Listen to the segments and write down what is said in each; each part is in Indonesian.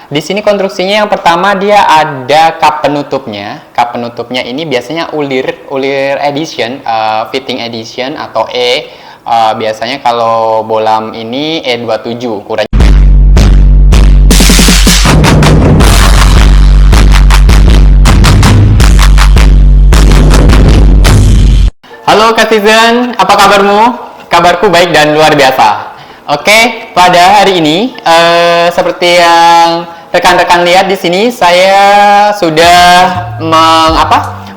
di sini konstruksinya yang pertama dia ada kap penutupnya. Kap penutupnya ini biasanya ulir edition, fitting edition atau E. Biasanya kalau bolam ini E27 ukurannya. Halo Katizen, apa kabarmu? Kabarku baik dan luar biasa. Oke, pada hari ini seperti yang rekan-rekan lihat di sini, saya sudah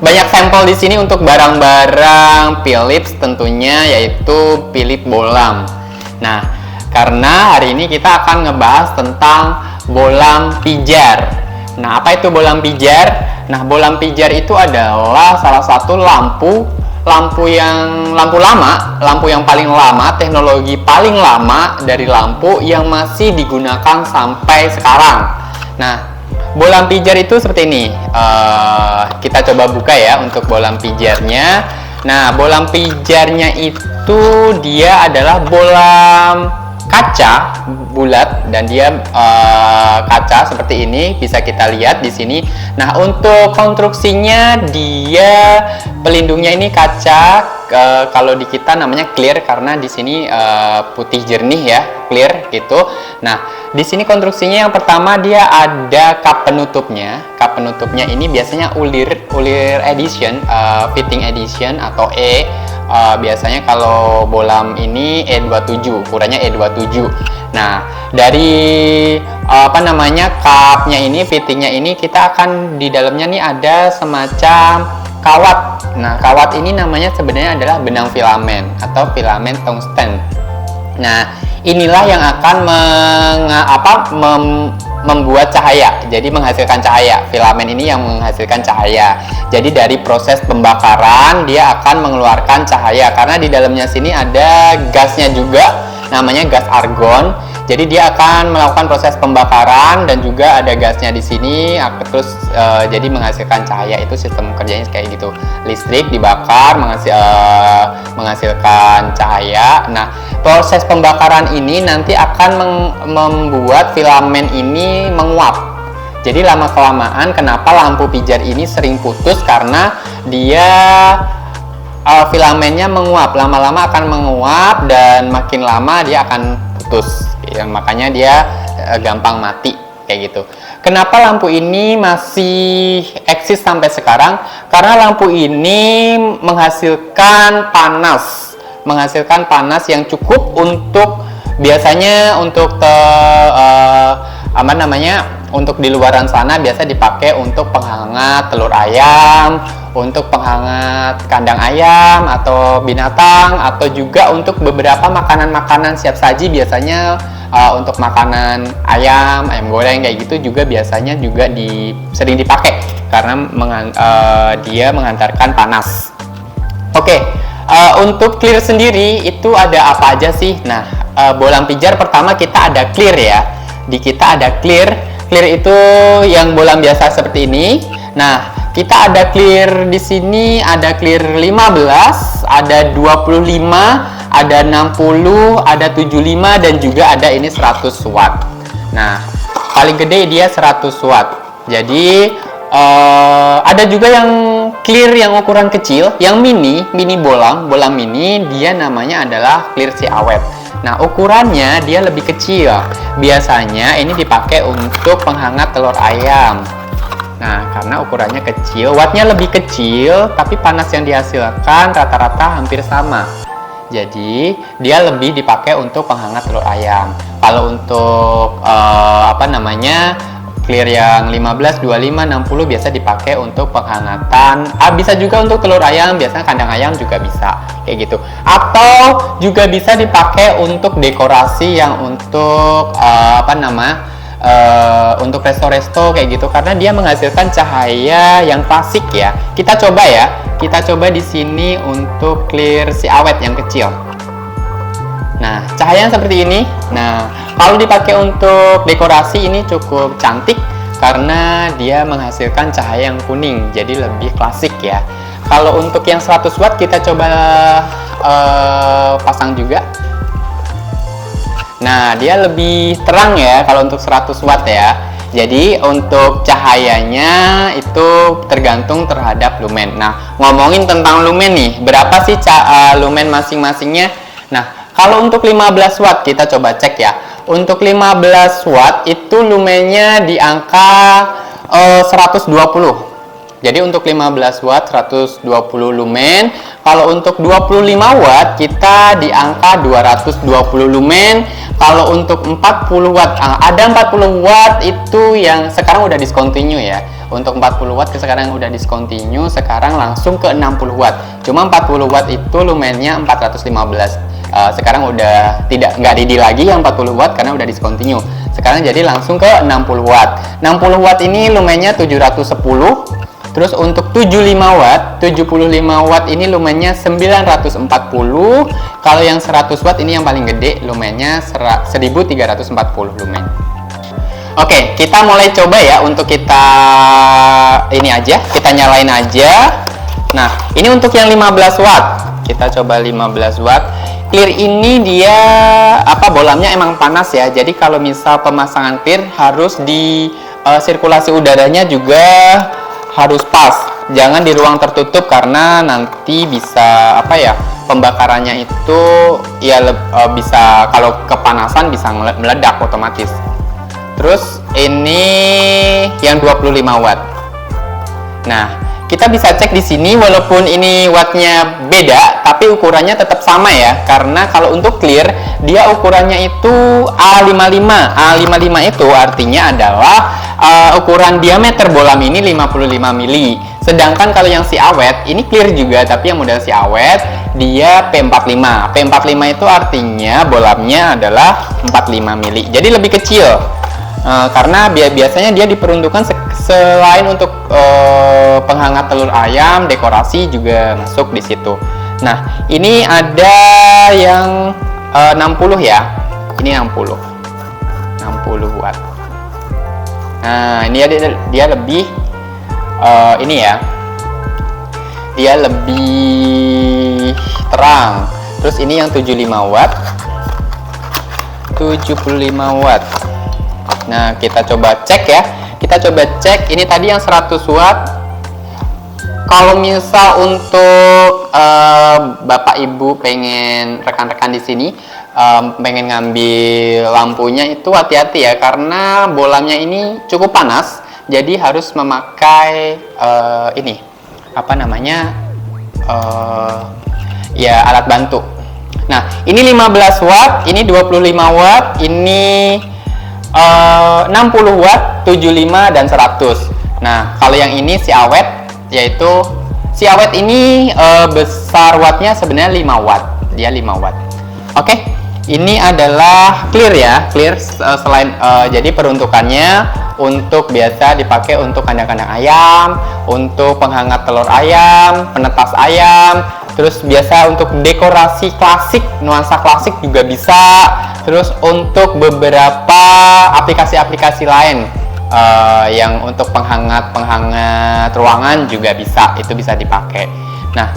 banyak sampel di sini untuk barang-barang Philips tentunya, yaitu Philips bolam. Nah, karena hari ini kita akan ngebahas tentang bolam pijar. Nah, apa itu bolam pijar? Nah, bolam pijar itu adalah salah satu lampu yang paling lama, teknologi paling lama dari lampu yang masih digunakan sampai sekarang. Nah, bolam pijar itu seperti ini. Kita coba buka ya untuk bolam pijarnya. Nah, bolam pijarnya itu dia adalah bolam kaca bulat dan dia kaca seperti ini, bisa kita lihat di sini. Nah, untuk konstruksinya dia pelindungnya ini kaca, kalau di kita namanya clear karena di sini putih jernih ya, clear gitu. Nah, di sini konstruksinya yang pertama dia ada kap penutupnya. Kap penutupnya ini biasanya ulir edition, fitting edition atau E. Biasanya kalau bolam ini E27, ukurannya E27. Nah, dari kapnya ini, fittingnya ini, kita akan di dalamnya nih ada semacam kawat. Nah, kawat ini namanya sebenarnya adalah benang filamen atau filamen tungsten. Nah, inilah yang akan membuat cahaya, jadi menghasilkan cahaya. Filamen ini yang menghasilkan cahaya. Jadi dari proses pembakaran dia akan mengeluarkan cahaya karena di dalamnya sini ada gasnya juga, namanya gas argon. Jadi dia akan melakukan proses pembakaran dan juga ada gasnya di sini, terus jadi menghasilkan cahaya. Itu sistem kerjanya kayak gitu. Listrik dibakar menghasilkan cahaya. Nah, proses pembakaran ini nanti akan membuat filamen ini menguap. Jadi lama-kelamaan kenapa lampu pijar ini sering putus, karena dia filamennya menguap, lama-lama akan menguap dan makin lama dia akan putus ya, makanya dia gampang mati kayak gitu. Kenapa lampu ini masih eksis sampai sekarang? Karena lampu ini menghasilkan panas yang cukup untuk biasanya untuk untuk di luaran sana biasa dipakai untuk penghangat telur ayam, untuk penghangat kandang ayam atau binatang, atau juga untuk beberapa makanan-makanan siap saji, biasanya untuk makanan ayam goreng kayak gitu juga biasanya juga sering dipakai karena dia menghantarkan panas. Oke, untuk clear sendiri itu ada apa aja sih? Nah, bolam pijar pertama kita ada clear ya. Di kita ada clear itu yang bolam biasa seperti ini. Nah, kita ada clear di sini, ada clear 15, ada 25, ada 60, ada 75 dan juga ada ini 100 watt. Nah, paling gede dia 100 watt. Jadi ada juga yang clear yang ukuran kecil, yang mini bolam mini, dia namanya adalah clear si awet. Nah, ukurannya dia lebih kecil. Biasanya ini dipakai untuk penghangat telur ayam. Nah, karena ukurannya kecil, wattnya lebih kecil, tapi panas yang dihasilkan rata-rata hampir sama. Jadi, dia lebih dipakai untuk penghangat telur ayam. Kalau untuk clear yang 15, 25, 60 biasa dipakai untuk penghangatan. Bisa juga untuk telur ayam, biasanya kandang ayam juga bisa kayak gitu. Atau juga bisa dipakai untuk dekorasi yang untuk untuk resto-resto kayak gitu, karena dia menghasilkan cahaya yang klasik ya. Kita coba di sini untuk clear si awet yang kecil. Nah, cahaya seperti ini. Nah, kalau dipakai untuk dekorasi ini cukup cantik karena dia menghasilkan cahaya yang kuning, jadi lebih klasik ya. Kalau untuk yang 100 watt kita coba pasang juga. Nah, dia lebih terang ya kalau untuk 100 watt ya. Jadi untuk cahayanya itu tergantung terhadap lumen. Nah, ngomongin tentang lumen nih, berapa sih lumen masing-masingnya? Nah, kalau untuk 15 watt kita coba cek ya. Untuk 15 watt itu lumennya di angka 120. Jadi untuk 15 watt 120 lumen. Kalau untuk 25 watt kita di angka 220 lumen. Kalau untuk 40 watt ada 40 watt itu yang sekarang udah discontinue ya. Untuk 40 watt sekarang udah discontinue, sekarang langsung ke 60 watt. Cuma 40 watt itu lumennya 415. Sekarang udah nggak ready lagi yang 40 watt karena udah discontinue. Sekarang jadi langsung ke 60 watt. 60 watt ini lumennya 710. Terus untuk 75 watt, 75 watt ini lumennya 940. Kalau yang 100 watt ini yang paling gede, lumennya 1340 lumen. Oke, kita mulai coba ya untuk kita kita nyalain aja. Nah, ini untuk yang 15 watt. Kita coba 15 watt. Clear ini dia bolamnya emang panas ya. Jadi kalau misal pemasangan clear harus di sirkulasi udaranya juga harus pas, jangan di ruang tertutup karena nanti bisa pembakarannya itu ya bisa, kalau kepanasan bisa meledak otomatis. Terus ini yang 25 watt. Nah, kita bisa cek di sini walaupun ini wattnya beda tapi ukurannya tetap sama ya, karena kalau untuk clear dia ukurannya itu A55. A55 itu artinya adalah ukuran diameter bolam ini 55 mili. Sedangkan kalau yang si awet ini clear juga, tapi yang model si awet dia P45. P45 itu artinya bolamnya adalah 45 mili. Jadi lebih kecil. Karena biasanya dia diperuntukkan selain untuk penghangat telur ayam, dekorasi juga masuk di situ. Nah, ini ada yang 60 ya. Ini 60 watt. Nah, ini dia lebih ini ya. Dia lebih terang. Terus ini yang 75 watt. 75 watt. Nah, kita coba cek ya. Kita coba cek ini tadi yang 100 watt. Kalau misal untuk Bapak Ibu pengen, rekan-rekan di sini pengen ngambil lampunya itu hati-hati ya, karena bolamnya ini cukup panas. Jadi harus memakai ya alat bantu. Nah, ini 15 watt, ini 25 watt, ini 60 watt, 75 dan 100. Nah, kalau yang ini si awet, yaitu si awet ini besar wattnya sebenarnya 5 watt. Dia 5 watt. Oke, ini adalah clear ya, clear selain jadi peruntukannya untuk biasa dipakai untuk kandang-kandang ayam, untuk penghangat telur ayam, penetas ayam. Terus biasa untuk dekorasi klasik, nuansa klasik juga bisa. Terus untuk beberapa aplikasi-aplikasi lain yang untuk penghangat ruangan juga bisa, itu bisa dipakai. Nah,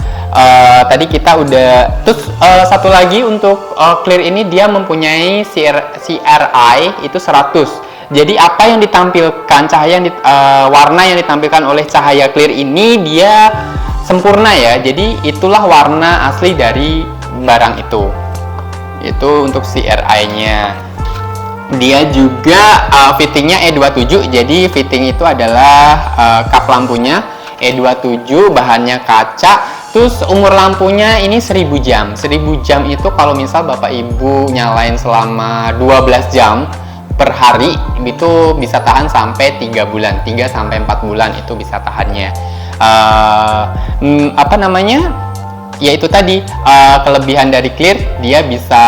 tadi kita udah, terus satu lagi untuk clear ini dia mempunyai CRI itu 100. Jadi apa yang ditampilkan, cahaya warna yang ditampilkan oleh cahaya clear ini dia sempurna ya. Jadi itulah warna asli dari barang itu. Itu untuk CRI-nya. Dia juga fittingnya E27. Jadi fitting itu adalah kap lampunya E27, bahannya kaca. Terus umur lampunya ini 1000 jam. 1000 jam itu kalau misal Bapak Ibu nyalain selama 12 jam per hari itu bisa tahan sampai 3 bulan, 3 sampai 4 bulan itu bisa tahannya. Ya itu tadi kelebihan dari clear, dia bisa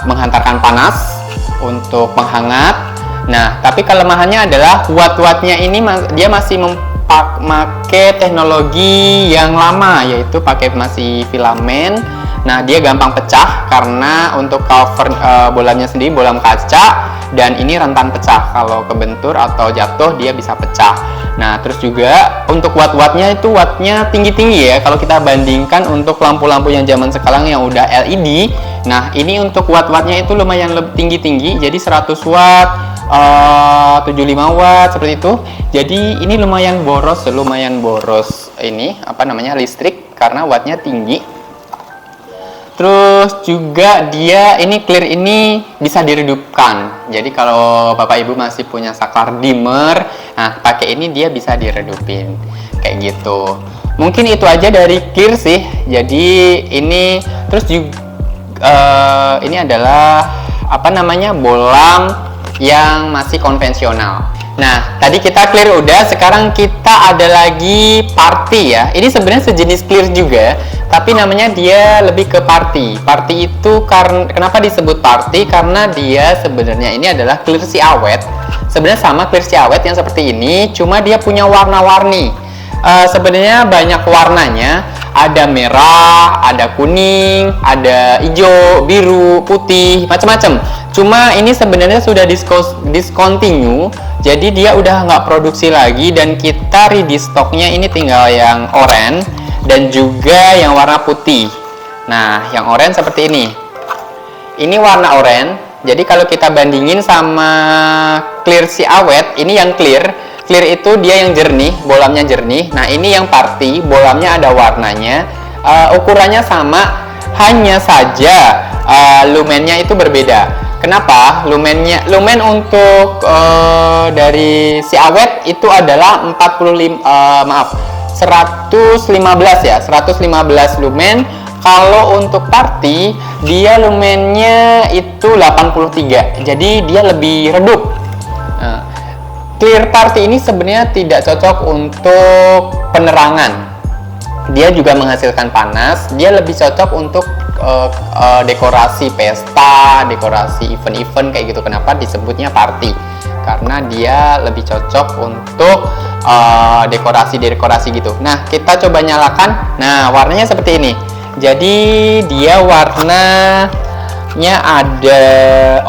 menghantarkan panas untuk penghangat. Nah, tapi kelemahannya adalah watt-wattnya ini dia masih memakai teknologi yang lama, yaitu pakai masih filamen. Nah, dia gampang pecah karena untuk cover bolamnya sendiri bolam kaca, dan ini rentan pecah. Kalau kebentur atau jatuh dia bisa pecah. Nah, terus juga untuk watt-wattnya itu wattnya tinggi-tinggi ya. Kalau kita bandingkan untuk lampu-lampu yang zaman sekarang yang udah LED, nah ini untuk watt-wattnya itu lumayan lebih tinggi-tinggi. Jadi 100 watt, 75 watt seperti itu. Jadi ini lumayan boros ini apa namanya listrik karena wattnya tinggi. Terus juga dia ini clear ini bisa diredupkan. Jadi kalau Bapak Ibu masih punya saklar dimmer, nah pakai ini dia bisa diredupin kayak gitu. Mungkin itu aja dari clear sih. Jadi ini terus juga ini adalah apa namanya bolam yang masih konvensional. Nah, tadi kita clear udah, sekarang kita ada lagi party ya. Ini sebenarnya sejenis clear juga, tapi namanya dia lebih ke party. Party itu kenapa disebut party? Karena dia sebenarnya ini adalah clear si awet. Sebenarnya sama clear si awet yang seperti ini, cuma dia punya warna-warni. Sebenarnya banyak warnanya. Ada merah, ada kuning, ada hijau, biru, putih, macam-macam. Cuma ini sebenarnya sudah discontinue, jadi dia udah nggak produksi lagi dan kita ready stoknya ini tinggal yang oranye dan juga yang warna putih. Nah, yang oranye seperti ini. Ini warna oranye. Jadi kalau kita bandingin sama clear si awet, ini yang clear. Clear itu dia yang jernih, bolamnya jernih. Nah, ini yang party, bolamnya ada warnanya. Ukurannya sama, hanya saja lumennya itu berbeda. Kenapa? Lumen untuk dari si awet itu adalah 115 ya, 115 lumen. Kalau untuk party, dia lumennya itu 83. Jadi dia lebih redup. Clear party ini sebenarnya tidak cocok untuk penerangan. Dia juga menghasilkan panas. Dia lebih cocok untuk dekorasi pesta, dekorasi event-event kayak gitu. Kenapa disebutnya party? Karena dia lebih cocok untuk dekorasi gitu. Nah, kita coba nyalakan. Nah, warnanya seperti ini. Jadi dia warnanya ada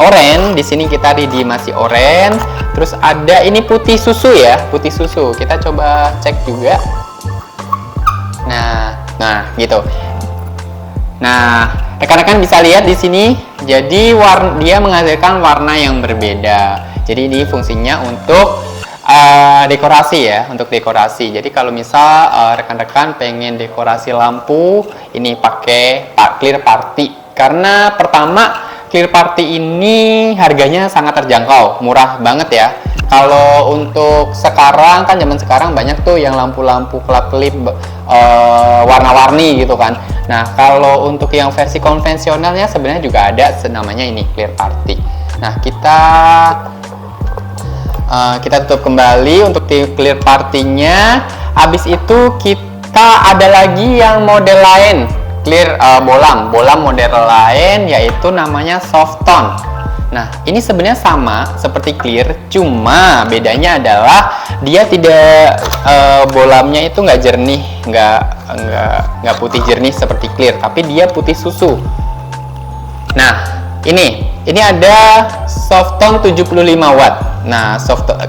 oranye. Di sini kita ready masih oranye. Terus ada ini putih susu ya, putih susu. Kita coba cek juga. Nah gitu. Nah, rekan-rekan bisa lihat di sini. Jadi dia menghasilkan warna yang berbeda. Jadi ini fungsinya untuk dekorasi ya, untuk dekorasi. Jadi kalau misal rekan-rekan pengen dekorasi lampu, ini pakai clear party. Karena pertama clear party ini harganya sangat terjangkau, murah banget ya. Kalau untuk sekarang kan zaman sekarang banyak tuh yang lampu-lampu kelap-kelip warna-warni gitu kan. Nah, kalau untuk yang versi konvensionalnya sebenarnya juga ada namanya ini clear party. Nah, kita tutup kembali untuk clear partinya. Habis itu kita ada lagi yang model lain. Clear bolam model lain yaitu namanya soft tone. Nah, ini sebenarnya sama seperti clear, cuma bedanya adalah dia tidak bolamnya itu nggak jernih, nggak putih jernih seperti clear, tapi dia putih susu. Nah, ini ada soft tone 75 watt. Nah,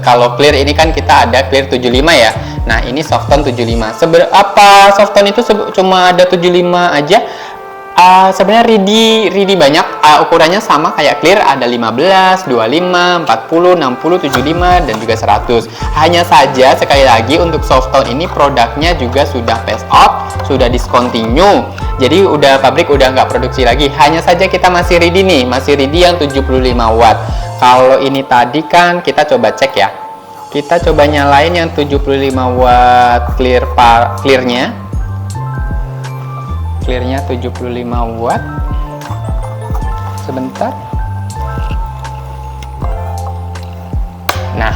kalau clear ini kan kita ada clear 75 ya. Nah, ini soft tone 75. Apa soft tone itu cuma ada 75 aja? Sebenarnya ready banyak. Ukurannya sama kayak clear, ada 15, 25, 40, 60, 75 dan juga 100. Hanya saja sekali lagi untuk soft tone ini produknya juga sudah phase out, sudah discontinue. Jadi pabrik udah nggak produksi lagi. Hanya saja kita masih ready nih, masih ready yang 75 watt. Kalau ini tadi kan kita coba cek ya. Kita coba nyalain yang 75 watt clearnya. Clearnya 75 watt. Sebentar. Nah,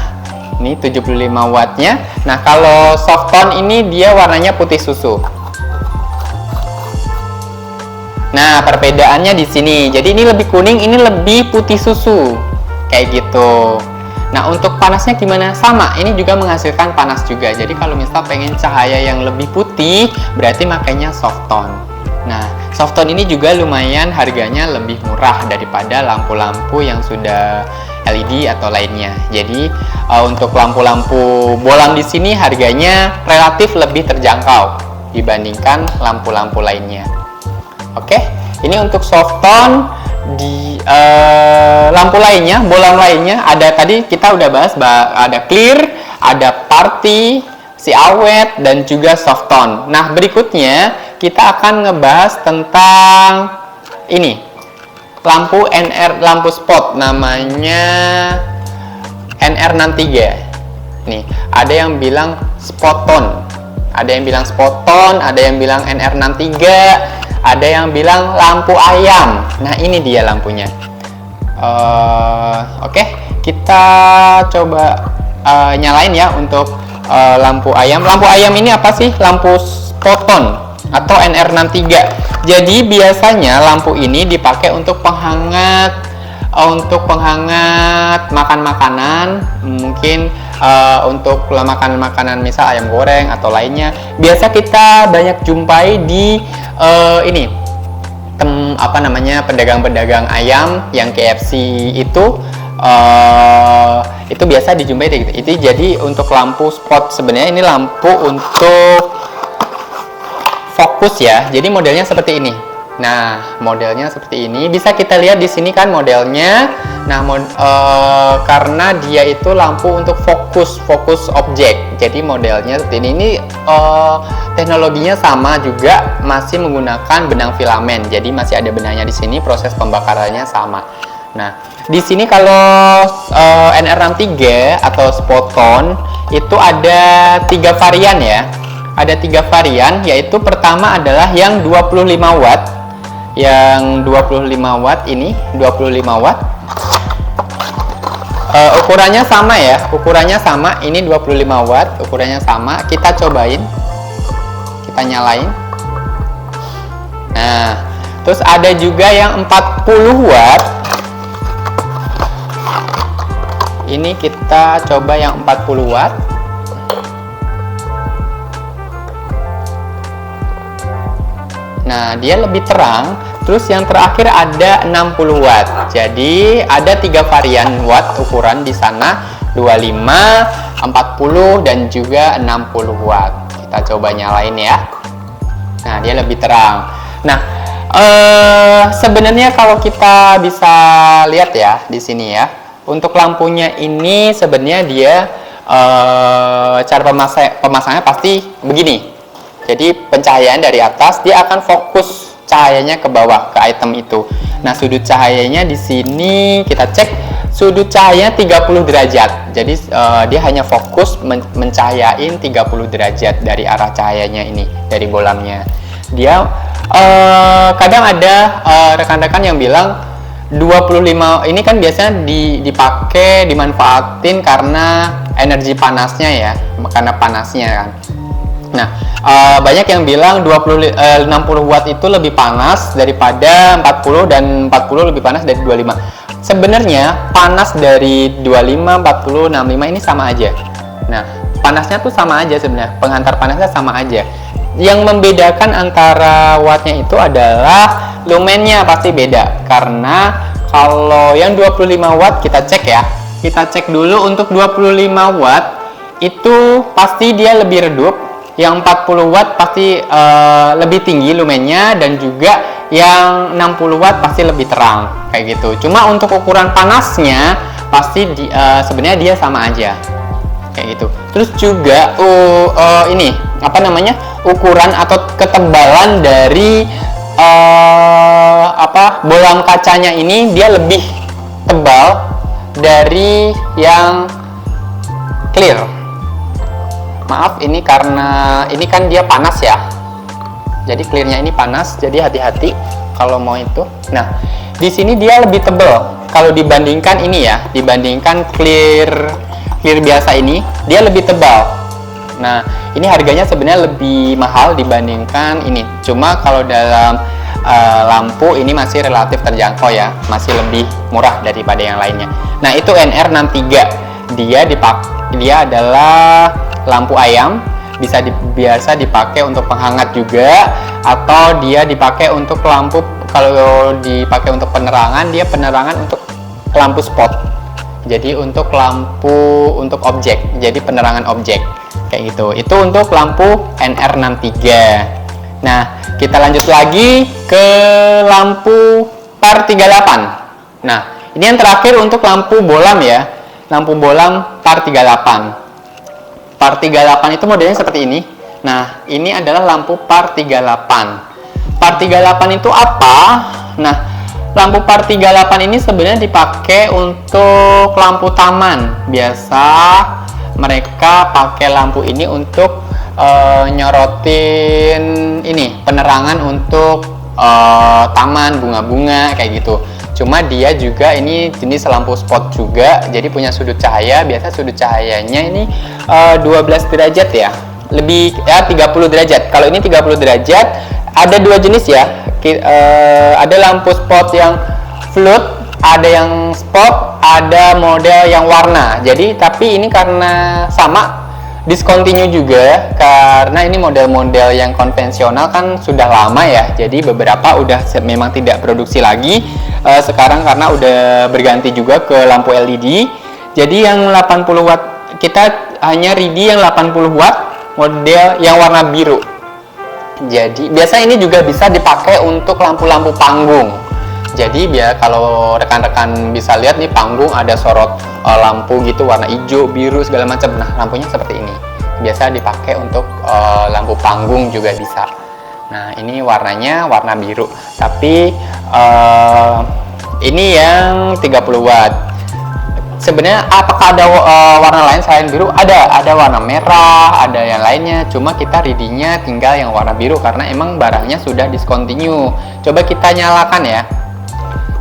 ini 75 wattnya. Nah, kalau soft tone ini dia warnanya putih susu. Nah, perbedaannya di sini. Jadi ini lebih kuning, ini lebih putih susu. Kayak gitu. Nah, untuk panasnya gimana? Sama, ini juga menghasilkan panas juga. Jadi kalau misal pengen cahaya yang lebih putih, berarti makanya soft tone. Nah, soft tone ini juga lumayan harganya lebih murah daripada lampu-lampu yang sudah LED atau lainnya. Jadi untuk lampu-lampu bolam di sini harganya relatif lebih terjangkau dibandingkan lampu-lampu lainnya. Oke, ini untuk soft tone. di lampu lainnya, bolam lainnya ada, tadi kita udah bahas ada clear, ada party, si awet, dan juga soft tone. Nah, berikutnya kita akan ngebahas tentang ini, lampu NR, lampu spot, namanya NR63. Nih, ada yang bilang spot tone, ada yang bilang spot tone, ada yang bilang NR63, ada yang bilang lampu ayam. Nah, ini dia lampunya. Oke, kita coba nyalain ya untuk lampu ayam. Lampu ayam ini apa sih? Lampu spot tone atau NR63. Jadi biasanya lampu ini dipakai untuk penghangat, makan makanan, mungkin untuk makan makanan misal ayam goreng atau lainnya. Biasa kita banyak jumpai di pedagang-pedagang ayam yang KFC itu biasa dijumpai gitu. Itu jadi untuk lampu spot, sebenarnya ini lampu untuk fokus ya. Jadi modelnya seperti ini. Nah, modelnya seperti ini. Bisa kita lihat di sini kan modelnya. Nah, karena dia itu lampu untuk fokus objek. Jadi modelnya seperti ini. Ini teknologinya sama juga, masih menggunakan benang filamen. Jadi masih ada benangnya di sini, proses pembakarannya sama. Nah, di sini kalau NR63 atau spot tone itu ada 3 varian ya. Ada 3 varian, yaitu pertama adalah yang 25 watt. Yang 25 watt ini 25 watt. Ukurannya sama ya, ukurannya sama. Ini 25 watt, ukurannya sama. Kita cobain, kita nyalain. Nah, terus ada juga yang 40 watt. Ini kita coba yang 40 watt. Nah, dia lebih terang. Terus yang terakhir ada 60 watt. Jadi ada 3 varian watt ukuran di sana, 25, 40 dan juga 60 watt. Kita coba nyalain ya. Nah, dia lebih terang. Nah, sebenarnya kalau kita bisa lihat ya di sini ya, untuk lampunya ini sebenarnya dia cara pemasangannya pasti begini. Jadi pencahayaan dari atas dia akan fokus cahayanya ke bawah, ke item itu. Nah, sudut cahayanya di sini kita cek, sudut cahayanya 30 derajat. Jadi dia hanya fokus mencahayain 30 derajat dari arah cahayanya ini, dari bolamnya. Dia kadang ada rekan-rekan yang bilang 25 ini kan biasanya dipakai, dimanfaatin karena energi panasnya ya, karena panasnya kan. Nah, banyak yang bilang 60 watt itu lebih panas daripada 40 dan 40 lebih panas dari 25. Sebenarnya panas dari 25, 40, 65 ini sama aja. Nah, panasnya tuh sama aja sebenarnya. Penghantar panasnya sama aja. Yang membedakan antara wattnya itu adalah lumennya pasti beda. Karena kalau yang 25 watt kita cek ya. Kita cek dulu untuk 25 watt itu pasti dia lebih redup. Yang 40 watt pasti lebih tinggi lumennya, dan juga yang 60 watt pasti lebih terang kayak gitu. Cuma untuk ukuran panasnya pasti sebenarnya dia sama aja kayak gitu. Terus juga ini apa namanya, ukuran atau ketebalan dari bolam kacanya ini dia lebih tebal dari yang clear. Maaf, ini karena ini kan dia panas ya, jadi clearnya ini panas, jadi hati-hati kalau mau itu. Nah, di sini dia lebih tebal kalau dibandingkan ini ya, dibandingkan clear biasa ini dia lebih tebal. Nah, ini harganya sebenarnya lebih mahal dibandingkan ini. Cuma kalau dalam lampu ini masih relatif terjangkau ya, masih lebih murah daripada yang lainnya. Nah, itu NR63. Dia adalah lampu ayam, biasa dipakai untuk penghangat juga, atau dia dipakai untuk lampu. Kalau dipakai untuk penerangan, dia penerangan untuk lampu spot. Jadi untuk lampu untuk objek, jadi penerangan objek kayak gitu. Itu untuk lampu NR63. Nah, kita lanjut lagi ke lampu par 38. Nah, ini yang terakhir untuk lampu bolam ya. Lampu bolam par 38. Par 38 itu modelnya seperti ini. Nah, ini adalah lampu par 38. Par 38 itu apa? Nah, lampu par 38 ini sebenarnya dipakai untuk lampu taman. Biasa mereka pakai lampu ini untuk nyorotin ini penerangan untuk taman, bunga-bunga kayak gitu. Cuma dia juga ini jenis lampu spot juga, jadi punya sudut cahaya. Biasa sudut cahayanya ini 12 derajat ya, lebih ya 30 derajat. Kalau ini 30 derajat. Ada dua jenis ya, ada lampu spot yang float, ada yang spot, ada model yang warna. Jadi tapi ini karena sama discontinue juga, karena ini model-model yang konvensional kan sudah lama ya, jadi beberapa udah memang tidak produksi lagi sekarang karena udah berganti juga ke lampu LED. Jadi yang 80 watt kita hanya ready yang 80 watt model yang warna biru. Jadi biasa ini juga bisa dipakai untuk lampu-lampu panggung. Jadi biar kalau rekan-rekan bisa lihat nih, panggung ada sorot lampu gitu warna hijau, biru segala macam. Nah, lampunya seperti ini. Biasa dipakai untuk lampu panggung juga bisa. Nah, ini warnanya warna biru. Tapi ini yang 30 watt. Sebenarnya apakah ada warna lain selain biru? Ada warna merah, ada yang lainnya. Cuma kita ready-nya tinggal yang warna biru karena emang barangnya sudah discontinue. Coba kita nyalakan ya.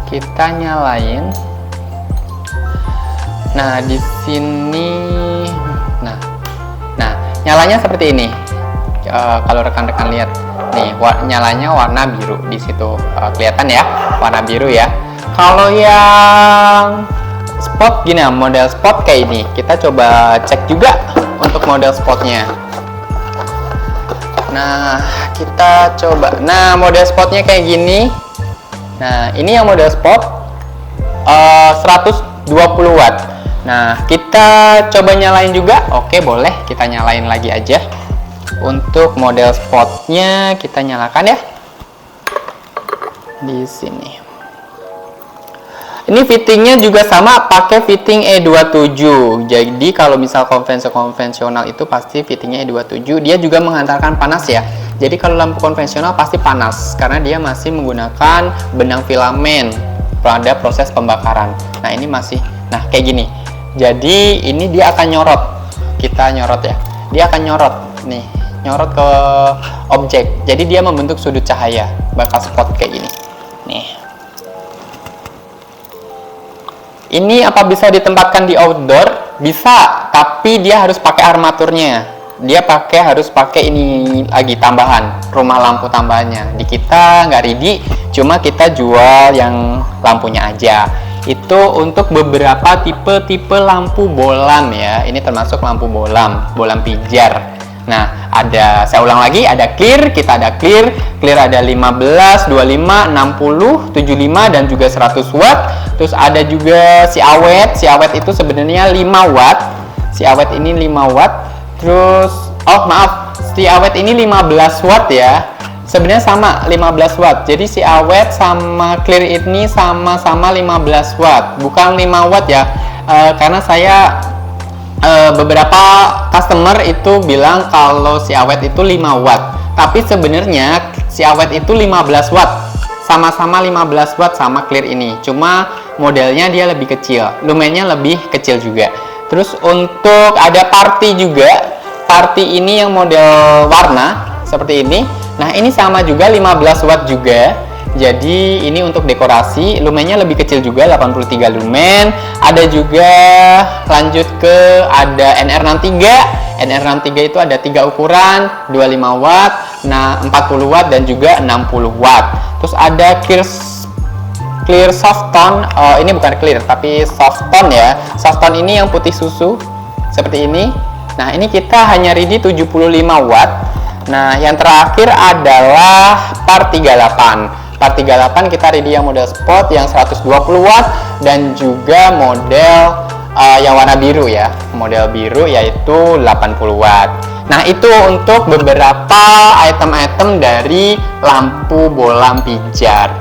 Kita nyalain. Nah, di sini nah nyalanya seperti ini. Kalau rekan-rekan lihat nih, nyalanya warna biru di situ. Kelihatan ya, warna biru ya. Kalau yang spot gini, model spot kayak ini, kita coba cek juga untuk model spotnya. Nah, kita coba. Nah, model spotnya kayak gini. Nah, ini yang model spot 120 watt. Nah, kita coba nyalain juga. Oke, boleh kita nyalain lagi aja. Untuk model spotnya kita nyalakan ya. Di sini. Ini fittingnya juga sama, pakai fitting E27. Jadi kalau misal konvensional itu pasti fittingnya E27. Dia juga mengantarkan panas ya. Jadi kalau lampu konvensional pasti panas karena dia masih menggunakan benang filamen pada proses pembakaran. Nah, ini masih, nah kayak gini. Jadi ini dia akan nyorot. Kita nyorot ya. Dia akan nyorot nih, nyorot ke objek. Jadi dia membentuk sudut cahaya, bakal spot kayak gini. Nih. Ini apa bisa ditempatkan di outdoor? Bisa, tapi dia harus pakai armaturnya. Dia harus pakai ini lagi tambahan, rumah lampu tambahannya. Di kita nggak ready, cuma kita jual yang lampunya aja. Itu untuk beberapa tipe lampu bolam ya. Ini termasuk lampu bolam pijar. Nah, saya ulang lagi, ada clear, kita ada clear ada 15, 25, 60, 75 dan juga 100 watt. Terus ada juga si awet itu sebenarnya 5 watt. Si awet ini 5 watt. Terus si awet ini 15 watt ya. Sebenarnya sama 15 watt. Jadi si awet sama clear ini sama-sama 15 watt, bukan 5 watt ya. Karena saya beberapa customer itu bilang kalau si awet itu 5 watt. Tapi sebenarnya si awet itu 15 watt. Sama-sama 15 watt sama clear ini. Cuma modelnya dia lebih kecil. Lumennya lebih kecil juga. Terus untuk ada party juga. Party ini yang model warna seperti ini. Nah, ini sama juga 15 watt juga. Jadi ini untuk dekorasi, lumennya lebih kecil juga, 83 lumen. Ada juga lanjut ke ada NR63. NR63 itu ada 3 ukuran, 25 watt, 40 watt dan juga 60 watt. Terus ada clear soft tone. Ini bukan clear tapi soft tone ya. Soft tone ini yang putih susu seperti ini. Nah, ini kita hanya ready 75 watt. Nah, yang terakhir adalah par 38. Par 38 kita ready yang model spot yang 120 watt dan juga model yang warna biru ya. Model biru yaitu 80 watt. Nah, itu untuk beberapa item-item dari lampu bolam pijar.